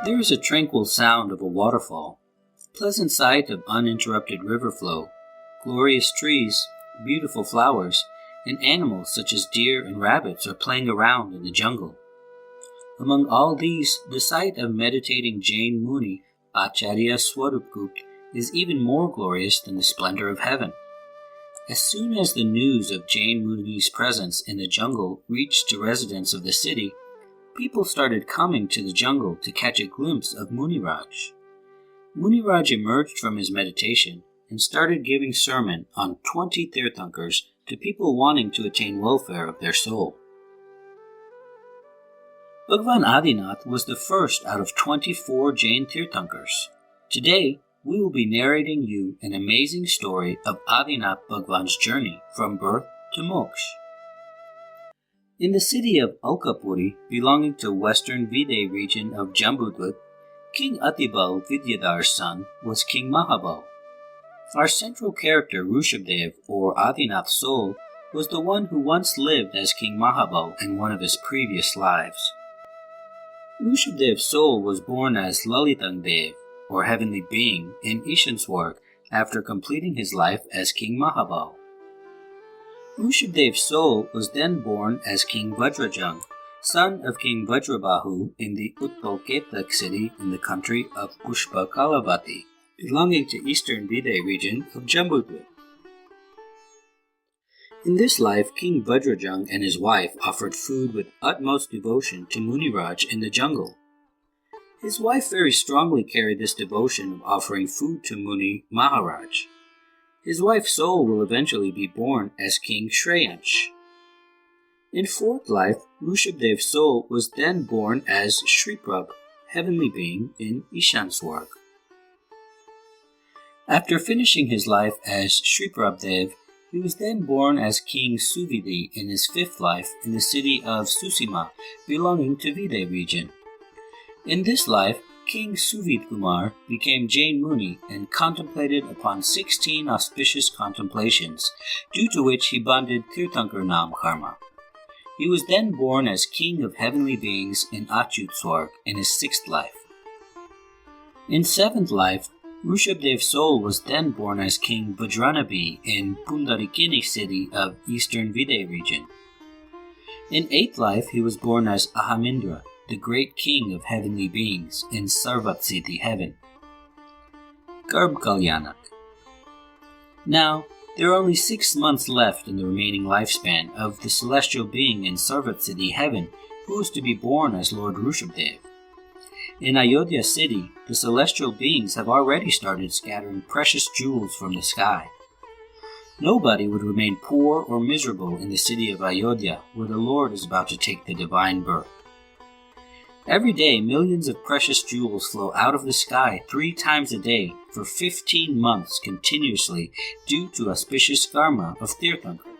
There is a tranquil sound of a waterfall, pleasant sight of uninterrupted river flow, glorious trees, beautiful flowers, and animals such as deer and rabbits are playing around in the jungle. Among all these, the sight of meditating Jain Muni Acharya Swarupgupta is even more glorious than the splendor of heaven. As soon as the news of Jain Muni's presence in the jungle reached the residents of the city, people started coming to the jungle to catch a glimpse of Muniraj. Muniraj emerged from his meditation and started giving sermon on 20 Teerthankars to people wanting to attain welfare of their soul. Bhagwan Adinath was the first out of 24 Jain Tirthankars. Today, we will be narrating you an amazing story of Adinath Bhagwan's journey from birth to moksha. In the city of Alkapuri, belonging to western Vidya region of Jambudvip, King Atibal Vidyadar's son was King Mahabal. Our central character Rishabhdev, or Adinath's soul, was the one who once lived as King Mahabal in one of his previous lives. Rishabhdev's soul was born as Lalitangdev, or heavenly being, in Ishanswarg after completing his life as King Mahabal. Rishabhdev's soul was then born as King Vajrajang, son of King Vajrabahu in the Utpalketak city in the country of Pushpa Kalavati, belonging to eastern Vidya region of Jambudvip. In this life, King Vajrajang and his wife offered food with utmost devotion to Muniraj in the jungle. His wife very strongly carried this devotion of offering food to Muni Maharaj. His wife's soul will eventually be born as King Shreyansh. In fourth life, Rishabhdev's soul was then born as Shriprabh, heavenly being in Ishanswarg. After finishing his life as Shriprabhdev, he was then born as King Suvidi in his fifth life in the city of Susima, belonging to Vidya region. In this life, King Suvid Kumar became Jain Muni and contemplated upon 16 auspicious contemplations, due to which he bonded Tirthankar Nam Karma. He was then born as King of Heavenly Beings in Achyutswarg in his sixth life. In seventh life, Rishabhdev's soul was then born as King Vajranabi in Pundarikini city of eastern Vidya region. In eighth life, he was born as Ahamindra, the great king of heavenly beings in Sarvatsiti heaven. Garb Kalyanak. Now, there are only 6 months left in the remaining lifespan of the celestial being in Sarvatsiti heaven who is to be born as Lord Rishabhdev. In Ayodhya city, the celestial beings have already started scattering precious jewels from the sky. Nobody would remain poor or miserable in the city of Ayodhya, where the Lord is about to take the divine birth. Every day, millions of precious jewels flow out of the sky 3 times a day for 15 months continuously due to auspicious karma of Teerthankar.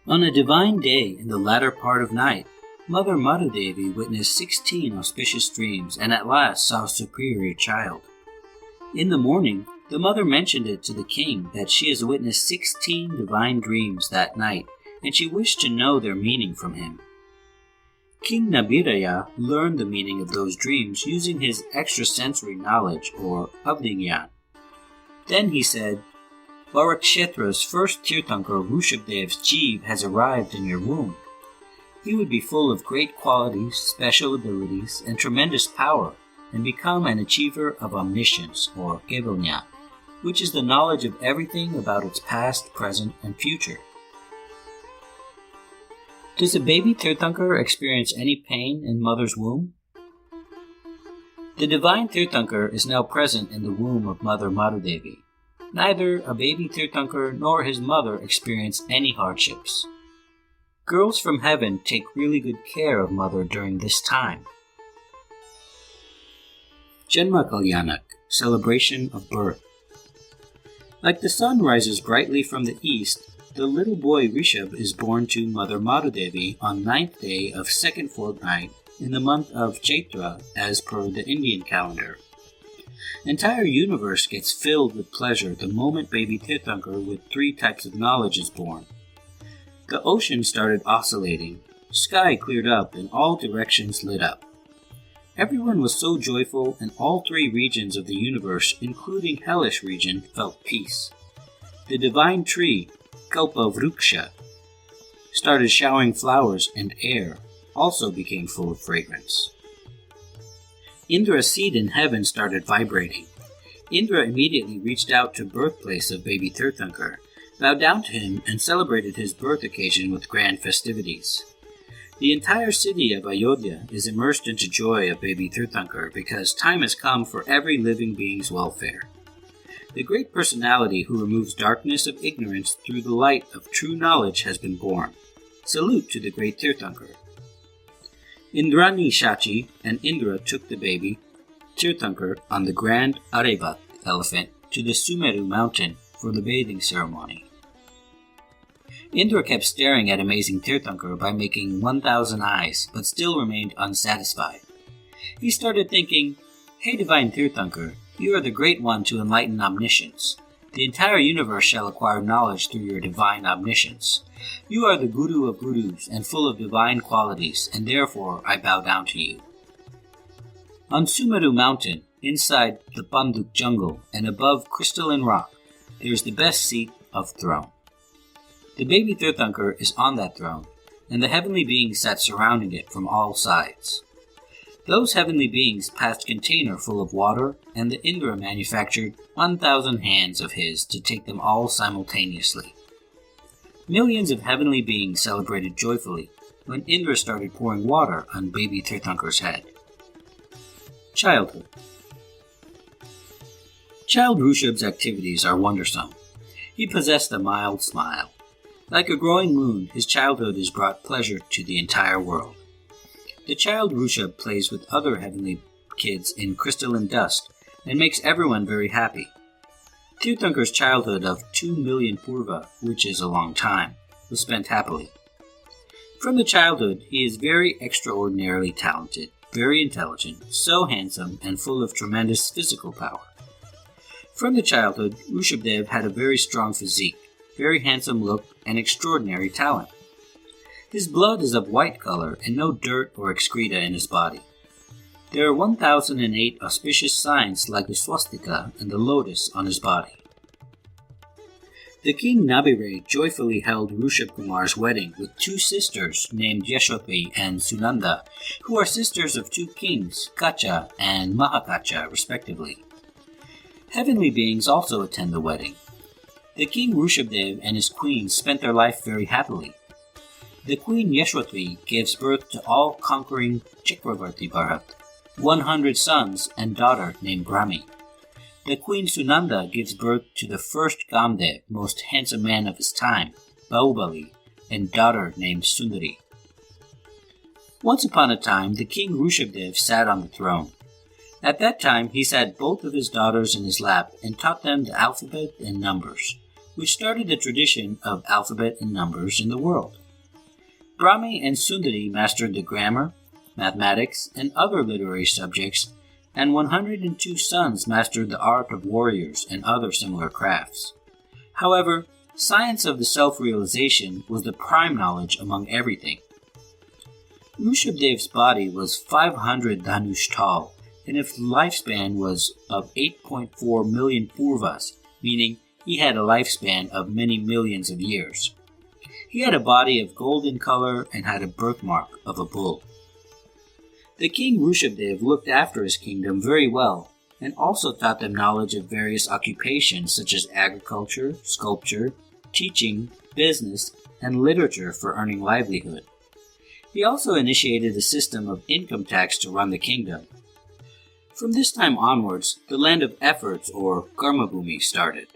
On a divine day in the latter part of night, Mother Madhudevi witnessed 16 auspicious dreams and at last saw a superior child. In the morning, the mother mentioned it to the king that she has witnessed 16 divine dreams that night, and she wished to know their meaning from him. King Nabiraya learned the meaning of those dreams using his extrasensory knowledge, or Abdinyan. Then he said, Bharakshetra's first Tirthankar Rishabhdev's Jeev has arrived in your womb. He would be full of great qualities, special abilities, and tremendous power, and become an achiever of omniscience, or Kevalgyan, which is the knowledge of everything about its past, present, and future. Does a baby Tirthankar experience any pain in mother's womb? The divine Tirthankar is now present in the womb of Mother Madhudevi. Neither a baby Tirthankar nor his mother experience any hardships. Girls from heaven take really good care of mother during this time. Janma Kalyanak, celebration of birth. Like the sun rises brightly from the east, the little boy Rishabh is born to Mother Madhudevi on 9th day of second fortnight in the month of Chaitra as per the Indian calendar. Entire universe gets filled with pleasure the moment baby Tirthankar with 3 types of knowledge is born. The ocean started oscillating, sky cleared up and all directions lit up. Everyone was so joyful, and all three regions of the universe, including hellish region, felt peace. The divine tree, Kalpavruksha, started showering flowers, and air also became full of fragrance. Indra's seat in heaven started vibrating. Indra immediately reached out to birthplace of baby Tirthankar, bowed down to him, and celebrated his birth occasion with grand festivities. The entire city of Ayodhya is immersed into joy of baby Tirthankar because time has come for every living being's welfare. The great personality who removes darkness of ignorance through the light of true knowledge has been born. Salute to the great Tirthankar. Indrani Shachi and Indra took the baby Tirthankar on the grand Arevat elephant to the Sumeru mountain for the bathing ceremony. Indra kept staring at amazing Tirthankar by making 1,000 eyes, but still remained unsatisfied. He started thinking, "Hey divine Tirthankar, you are the great one to enlighten omniscience. The entire universe shall acquire knowledge through your divine omniscience. You are the Guru of Gurus and full of divine qualities, and therefore I bow down to you." On Sumeru mountain, inside the Panduk jungle and above crystalline rock, there is the best seat of throne. The baby Tirthankar is on that throne, and the heavenly beings sat surrounding it from all sides. Those heavenly beings passed container full of water, and the Indra manufactured 1,000 hands of his to take them all simultaneously. Millions of heavenly beings celebrated joyfully when Indra started pouring water on baby Tirthankar's head. Childhood. Child Rishabh's activities are wondersome. He possessed a mild smile. Like a growing moon, his childhood has brought pleasure to the entire world. The child Rishabh plays with other heavenly kids in crystalline dust and makes everyone very happy. Tirthankar's childhood of 2 million purva, which is a long time, was spent happily. From the childhood, he is very extraordinarily talented, very intelligent, so handsome, and full of tremendous physical power. From the childhood, Rishabhdev had a very strong physique, very handsome look, and extraordinary talent. His blood is of white color and no dirt or excreta in his body. There are 1,008 auspicious signs like the swastika and the lotus on his body. The king Nabire joyfully held Rishabh Kumar's wedding with two sisters named Yashotri and Sunanda, who are sisters of two kings, Kacha and Mahakacha, respectively. Heavenly beings also attend the wedding. The king Rishabhdev and his queen spent their life very happily. The queen Yashotri gives birth to all-conquering Chakravarti Bharat, 100 sons and daughter named Brahmi. The queen Sunanda gives birth to the first Kamdev, most handsome man of his time, Bahubali, and daughter named Sundari. Once upon a time, the king Rishabhdev sat on the throne. At that time, he sat both of his daughters in his lap and taught them the alphabet and numbers, which started the tradition of alphabet and numbers in the world. Brahmi and Sundari mastered the grammar, mathematics, and other literary subjects, and 102 sons mastered the art of warriors and other similar crafts. However, science of the self-realization was the prime knowledge among everything. Rishabhdev's body was 500 dhanush tall, and his lifespan was of 8.4 million purvas, meaning he had a lifespan of many millions of years. He had a body of golden color and had a birthmark of a bull. The king Rishabhdev looked after his kingdom very well, and also taught them knowledge of various occupations such as agriculture, sculpture, teaching, business, and literature for earning livelihood. He also initiated a system of income tax to run the kingdom. From this time onwards, the land of efforts, or Karmabhumi, started.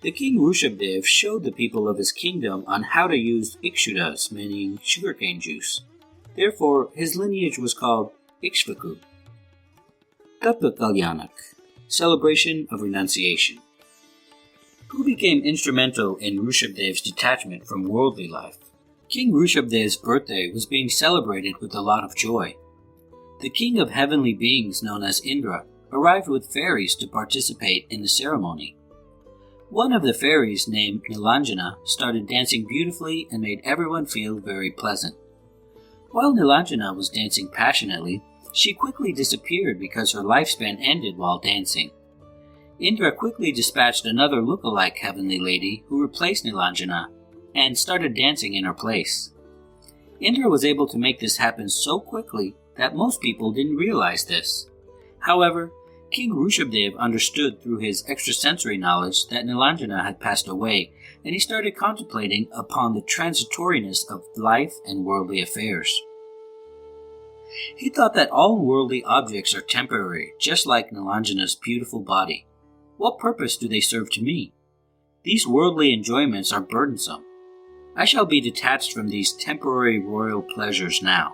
The king Rishabhdev showed the people of his kingdom on how to use ikshudas, meaning sugarcane juice. Therefore, his lineage was called Ikshvaku. Tattva Kalyanak, celebration of renunciation. Who became instrumental in Rishabhdev's detachment from worldly life? King Rishabhdev's birthday was being celebrated with a lot of joy. The king of heavenly beings, known as Indra, arrived with fairies to participate in the ceremony. One of the fairies, named Nilanjana, started dancing beautifully and made everyone feel very pleasant. While Nilanjana was dancing passionately, She quickly disappeared because her lifespan ended while dancing. Indra quickly dispatched another look-alike heavenly lady who replaced Nilanjana and started dancing in her place. Indra was able to make this happen so quickly that most people didn't realize this. However, King Rishabhdev understood through his extrasensory knowledge that Nilanjana had passed away, and he started contemplating upon the transitoriness of life and worldly affairs. He thought that all worldly objects are temporary, just like Nilanjana's beautiful body. What purpose do they serve to me? These worldly enjoyments are burdensome. I shall be detached from these temporary royal pleasures now.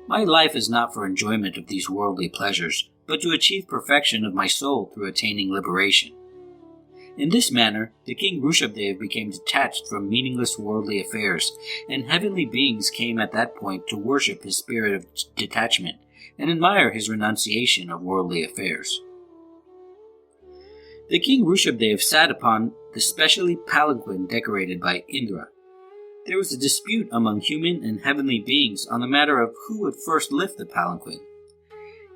My life is not for enjoyment of these worldly pleasures, but to achieve perfection of my soul through attaining liberation. In this manner, the king Rishabhdev became detached from meaningless worldly affairs, and heavenly beings came at that point to worship his spirit of detachment and admire his renunciation of worldly affairs. The king Rishabhdev sat upon the specially palanquin decorated by Indra. There was a dispute among human and heavenly beings on the matter of who would first lift the palanquin.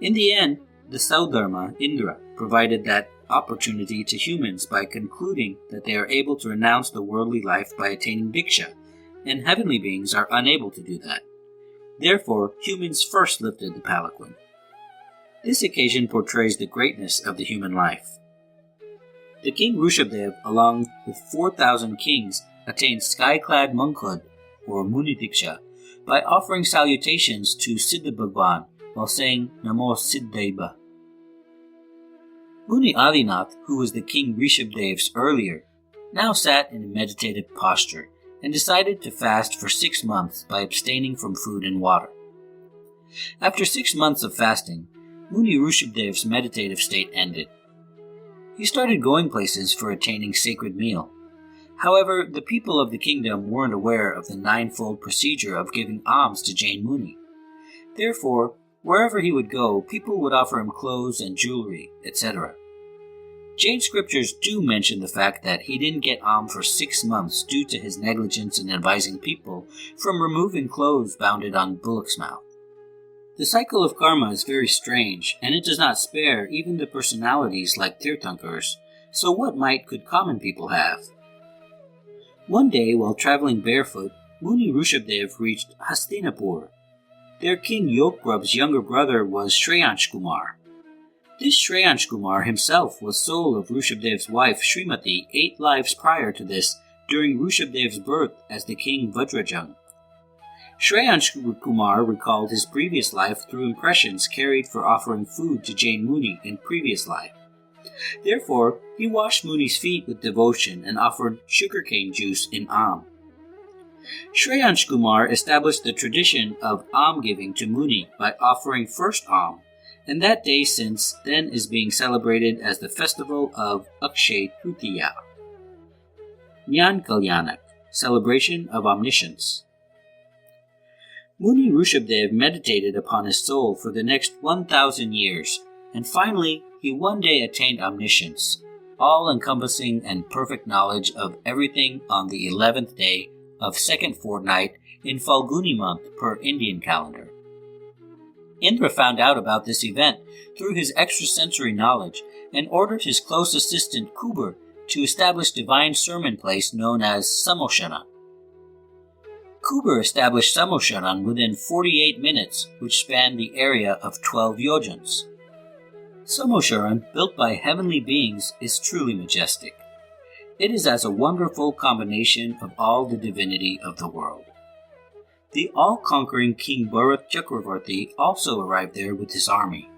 In the end, the Saudharma, Indra, provided that opportunity to humans by concluding that they are able to renounce the worldly life by attaining Bhiksha, and heavenly beings are unable to do that. Therefore, humans first lifted the palanquin. This occasion portrays the greatness of the human life. The king Rishabhdev, along with 4,000 kings, attained sky-clad monkhood, or Muni Diksha, by offering salutations to Siddha Bhagwan while saying Namo Siddhaiba. Muni Adinath, who was the king Rishabhdev's earlier, now sat in a meditative posture and decided to fast for 6 months by abstaining from food and water. After 6 months of fasting, Muni Rishabhdev's meditative state ended. He started going places for attaining sacred meal. However, the people of the kingdom weren't aware of the 9-fold procedure of giving alms to Jain Muni. Therefore, wherever he would go, people would offer him clothes and jewelry, etc. Jain scriptures do mention the fact that he didn't get alms for 6 months due to his negligence in advising people from removing clothes bounded on bullock's mouth. The cycle of karma is very strange, and it does not spare even the personalities like Teerthankars, so what might could common people have? One day, while traveling barefoot, Muni Rishabhdev reached Hastinapur. Their king Yogprab's younger brother was Shreyansh Kumar. This Shreyansh Kumar himself was soul of Rishabhdev's wife Srimati 8 lives prior to this, during Rishabhdev's birth as the king Vajrajang. Shreyansh Kumar recalled his previous life through impressions carried for offering food to Jain Muni in previous life. Therefore, he washed Muni's feet with devotion and offered sugarcane juice in alms. Shreyansh Kumar established the tradition of alms giving to Muni by offering first alms, and that day since then is being celebrated as the festival of Akshay Tritiya. Jnana Kalyanak, celebration of omniscience. Muni Rishabhdev meditated upon his soul for the next 1,000 years, and finally he one day attained omniscience, all-encompassing and perfect knowledge of everything on the 11th day of second fortnight in Falguni month per Indian calendar. Indra found out about this event through his extrasensory knowledge and ordered his close assistant Kubur to establish divine sermon place known as Samosharan. Kubur established Samosharan within 48 minutes, which spanned the area of 12 yojans. Samosharan, built by heavenly beings, is truly majestic. It is as a wonderful combination of all the divinity of the world. The all-conquering King Bharat Chakravarti also arrived there with his army.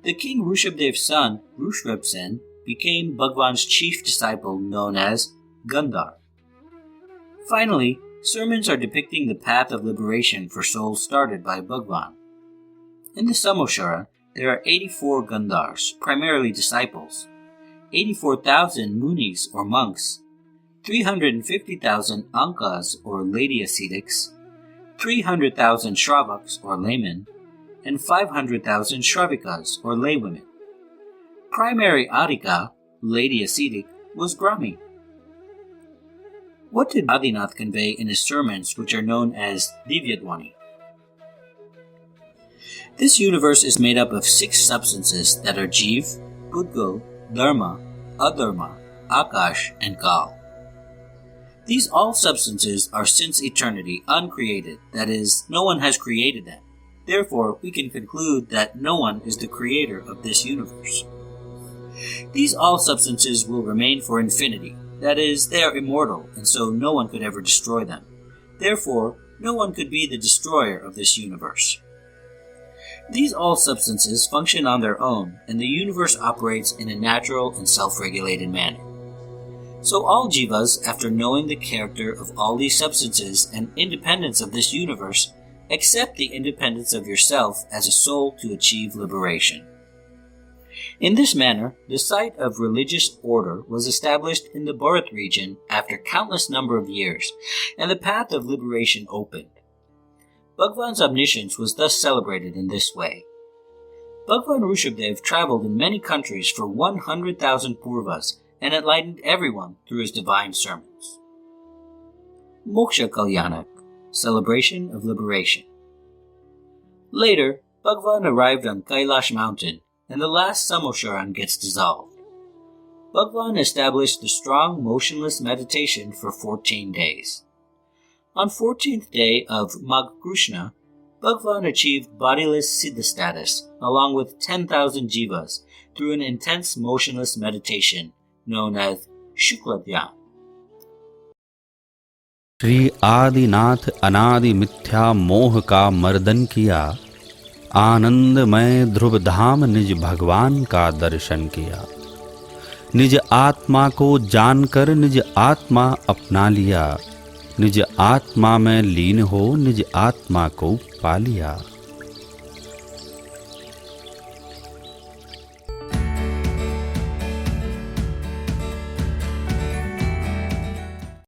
The king Rishabhdev's son, Rishabhsen, became Bhagwan's chief disciple known as Gandhar. Finally, sermons are depicting the path of liberation for souls started by Bhagwan. In the Samosharan, there are 84 Gandhars, primarily disciples, 84,000 Munis or monks, 350,000 Ankas or lady ascetics, 300,000 Shravaks or laymen, and 500,000 Shravikas or laywomen. Primary Adhika, lady ascetic, was Brahmi. What did Adinath convey in his sermons which are known as Divyadwani? This universe is made up of 6 substances that are Jiv, Pudgal, Dharma, Adharma, Akash, and Kal. These all substances are since eternity uncreated, that is, no one has created them. Therefore, we can conclude that no one is the creator of this universe. These all substances will remain for infinity, that is, they are immortal, and so no one could ever destroy them. Therefore, no one could be the destroyer of this universe. These all substances function on their own, and the universe operates in a natural and self-regulated manner. So all jivas, after knowing the character of all these substances and independence of this universe, accept the independence of yourself as a soul to achieve liberation. In this manner, the site of religious order was established in the Bharat region after countless number of years, and the path of liberation opened. Bhagwan's omniscience was thus celebrated in this way. Bhagwan Rishabhdev traveled in many countries for 100,000 purvas and enlightened everyone through his divine sermons. Moksha Kalyanak, celebration of liberation. Later, Bhagwan arrived on Kailash mountain, and the last Samosharan gets dissolved. Bhagwan established the strong, motionless meditation for 14 days. On 14th day of Magh Krishna, Bhagwan achieved bodiless Siddha status along with 10,000 jivas through an intense motionless meditation known as Shukla Dhyan. Shri Adinath अनादि मिथ्या मोह का मर्दन किया, आनंदमय ध्रुव धाम निज भगवान का दर्शन किया। निज आत्मा को जानकर निज आत्मा अपना लिया, निज आत्मा में लीन हो निज आत्मा को पा लिया।